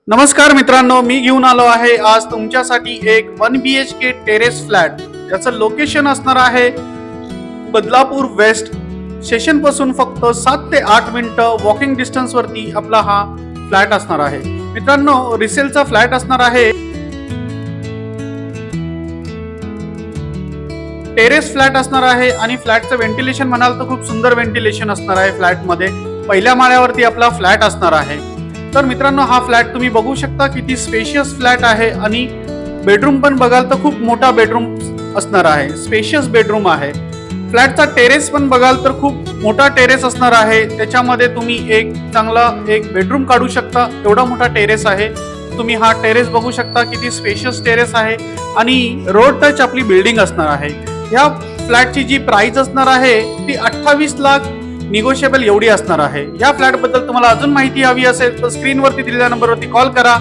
नमस्कार मित्रांनो, मी घेऊन आलो आहे आज तुमच्यासाठी एक 1 BHK टेरेस फ्लॅट. याचं लोकेशन असणार आहे बदलापूर वेस्ट स्टेशन पासून फक्त 7 ते 8 मिनिटं वॉकिंग डिस्टन्स वरती आपला हा फ्लॅट असणार आहे. मित्रांनो, रिसेलचा फ्लॅट असणार आहे. टेरेस फ्लॅट असणार आहे आणि फ्लॅटचं व्हेंटिलेशन म्हणाल तर खूप सुंदर व्हेंटिलेशन असणार आहे. फ्लॅटमध्ये पहिल्या माळ्यावरती आपला फ्लॅट असणार आहे. तर मित्रांनो, हा फ्लॅट तुम्ही बघू शकता किती स्पेशियस फ्लॅट आहे आणि बेडरूम पण बघाल तर खूप मोठा बेडरूम असणार आहे. स्पेशियस बेडरूम आहे. फ्लॅटचा टेरेस पण बघाल तर खूप मोठा टेरेस असणार आहे. त्याच्यामध्ये तुम्ही एक चांगला बेडरूम काढू शकता, एवढा मोठा टेरेस आहे. तुम्ही हा टेरेस बघू शकता किती स्पेशियस टेरेस आहे आणि रोड टच आपली बिल्डिंग असणार आहे. ह्या फ्लॅटची जी प्राइस असणार आहे ती 28 लाख निगोशिएबल एवढी असणार आहे. या फ्लॅट बद्दल तुम्हाला अजून माहिती हवी असेल तर स्क्रीनवरती दिलेल्या नंबरवरती कॉल करा.